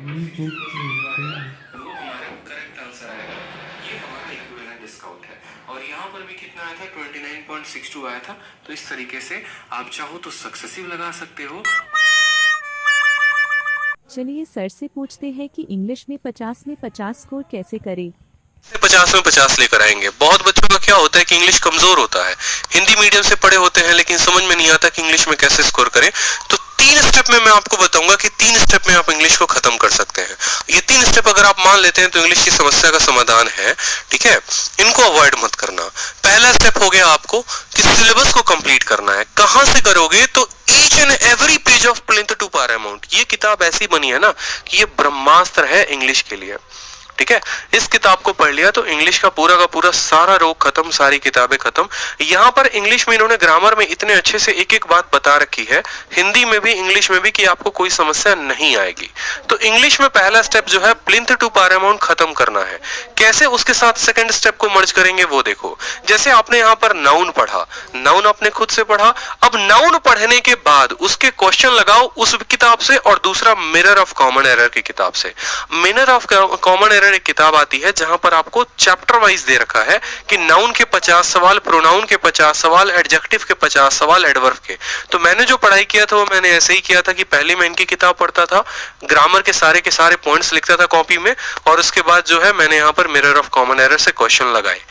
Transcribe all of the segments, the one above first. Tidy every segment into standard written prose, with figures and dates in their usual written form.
वो हमारा correct answer आएगा। ये हमारा इक्विवेलेंट डिस्काउंट है और यहाँ पर भी कितना आया था, 29.62 आया था। तो इस तरीके से आप चाहो तो सक्सेसिव लगा सकते हो। चलिए सर से पूछते हैं कि इंग्लिश में 50 में 50 स्कोर कैसे करें। 50 में 50 लेकर आएंगे। बहुत बच्चों का क्या होता है कि इंग्लिश कमजोर होता है, हिंदी मीडियम से पढ़े होते हैं लेकिन समझ में नहीं आता कि इंग्लिश में कैसे स्कोर करें। तो 3 स्टेप में मैं आपको बताऊंगा कि 3 स्टेप में आप इंग्लिश को खत्म कर सकते हैं। ये 3 स्टेप अगर आप मान लेते हैं तो इंग्लिश की समस्या का समाधान है। ठीक है, इनको अवॉइड मत करना। पहला स्टेप हो गया आपको कि सिलेबस को कंप्लीट करना है। कहां से करोगे, तो each and every page of Plinth to Paramount. ये किताब ऐसी बनी है ना कि ये ब्रह्मास्त्र है इंग्लिश के लिए। ठीक है, इस किताब को पढ़ लिया तो इंग्लिश का पूरा सारा रोग खत्म, सारी किताबें खत्म। यहाँ पर इंग्लिश में इन्होंने ग्रामर में इतने अच्छे से एक एक बात बता रखी है, हिंदी में भी इंग्लिश में भी, कि आपको कोई समस्या नहीं आएगी। तो इंग्लिश में पहला स्टेप जो है प्लिंथ टू पैरामाउंट खत्म करना है। कैसे, उसके साथ सेकंड स्टेप को मर्ज करेंगे वो देखो। जैसे आपने यहाँ पर नाउन पढ़ा, नाउन आपने खुद से पढ़ा। अब नाउन पढ़ने के बाद उसके क्वेश्चन लगाओ उस किताब से, और दूसरा मिरर ऑफ कॉमन एरर की किताब से। मिरर ऑफ कॉमन एरर एक किताब आती है जहां पर आपको चैप्टर वाइज दे रखा है कि नाउन के 50 सवाल, प्रोनाउन के 50 सवाल, एडजेक्टिव के 50 सवाल, एडवर्ब के। तो मैंने जो पढ़ाई किया था वो मैंने ऐसे ही किया था कि पहले मैं इनकी किताब पढ़ता था, ग्रामर के सारे पॉइंट्स लिखता था कॉपी में, और उसके बाद जो है मैंने यहाँ पर मिरर ऑफ कॉमन एरर से क्वेश्चन लगाए।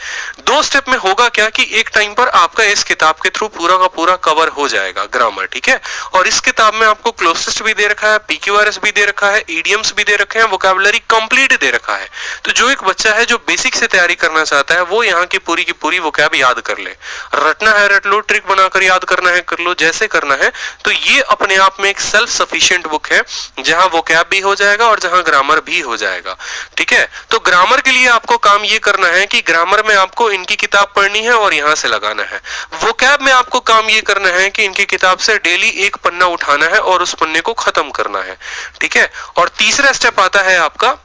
2 स्टेप में होगा क्या कि एक टाइम पर आपका इस किताब के थ्रू पूरा का पूरा कवर हो जाएगा ग्रामर। ठीक है, और इस किताब में आपको क्लोजेस्ट भी दे रखा है, पीक्यूआरएस भी दे रखा है, इडियम्स भी दे रखे हैं, वोकैबुलरी कंप्लीट दे रखा है। तो जो एक बच्चा है जो बेसिक से तैयारी करना चाहता है वो यहाँ की पूरी वोकैब याद कर ले। रटना है रट लो, ट्रिक बनाकर याद करना है कर लो, जैसे करना है। तो ये अपने आप में एक सेल्फ सफिशिएंट बुक है जहां वोकैब भी हो जाएगा और जहां ग्रामर भी हो जाएगा। ठीक है, तो ग्रामर के लिए आपको काम ये करना है कि ग्रामर में आपको इनकी किताब पढ़नी है और यहां से लगाना है। वोकैब में आपको काम ये करना है कि इनकी किताब से डेली एक पन्ना उठाना है और उस पन्ने को खत्म करना है। ठीक है, और तीसरा स्टेप आता है आपका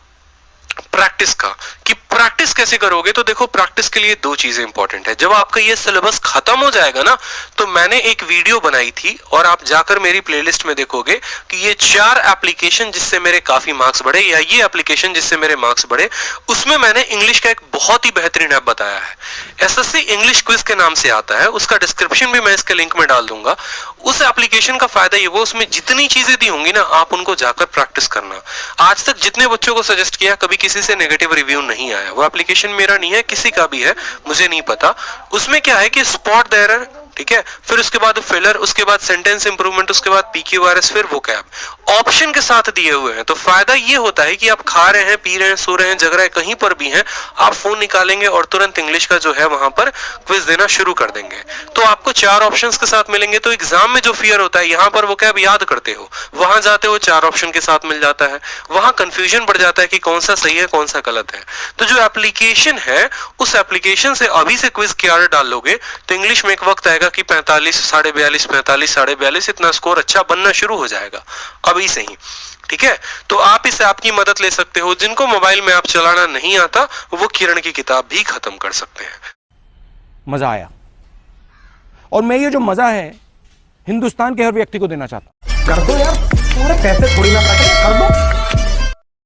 प्रैक्टिस का, कि प्रैक्टिस कैसे करोगे। तो देखो, प्रैक्टिस के लिए 2 चीजें इंपॉर्टेंट है। जब आपका ये सिलेबस खत्म हो जाएगा ना, तो मैंने एक वीडियो बनाई थी और आप जाकर मेरी प्लेलिस्ट में देखोगे कि ये 4 एप्लीकेशन जिससे मेरे काफी मार्क्स बढ़े, या ये एप्लीकेशन जिससे मेरे मार्क्स बढ़े, उसमें मैंने इंग्लिश का एक बहुत ही बेहतरीन ऐप बताया है। एसएससी इंग्लिश क्विज के नाम से आता है, उसका डिस्क्रिप्शन भी मैं इसके लिंक में डाल दूंगा। उस एप्लीकेशन का फायदा ये, वो उसमें जितनी चीजें दी होंगी ना, आप उनको जाकर प्रैक्टिस करना। आज तक जितने बच्चों को सजेस्ट किया, कभी किसी से नेगेटिव रिव्यू नहीं आया। वो एप्लीकेशन मेरा नहीं है, किसी का भी है, मुझे नहीं पता। उसमें क्या है कि स्पॉट द एरर, ठीक है, फिर उसके बाद फिलर, उसके बाद सेंटेंस इंप्रूवमेंट, उसके बाद पीक्यूआरएस, फिर वोकैब ऑप्शन के साथ दिए हुए हैं। तो फायदा ये होता है कि आप खा रहे हैं, पी रहे हैं, सो रहे हैं, जग रहे हैं, कहीं पर भी हैं, आप फोन निकालेंगे और तुरंत इंग्लिश का जो है वहां पर क्विज देना शुरू कर देंगे। तो आपको 4 ऑप्शंस के साथ मिलेंगे। तो एग्जाम में जो फियर होता है, यहाँ पर वोकैब याद करते हो, वहां जाते हो 4 ऑप्शन के साथ मिल जाता है, वहां कंफ्यूजन बढ़ जाता है कि कौन सा सही है कौन सा गलत है। तो जो एप्लीकेशन है, उस एप्लीकेशन से अभी से क्विज की आदत डाल लोगे तो इंग्लिश में एक वक्त आएगा कि 45, 42.5, 45, 42.5 इतना स्कोर अच्छा बनना शुरू हो जाएगा अभी से ही। ठीक है, तो आप इस ऐप की मदद ले सकते हो। जिनको मोबाइल में ऐप चलाना नहीं आता, वो किरण की किताब भी खत्म कर सकते हैं। मजा आया, और मैं ये जो मजा है हिंदुस्तान के हर व्यक्ति को देना चाहता हूं। कर दो यार, तुम्हारे पैसे थोड़ी ना काटे, कर दो।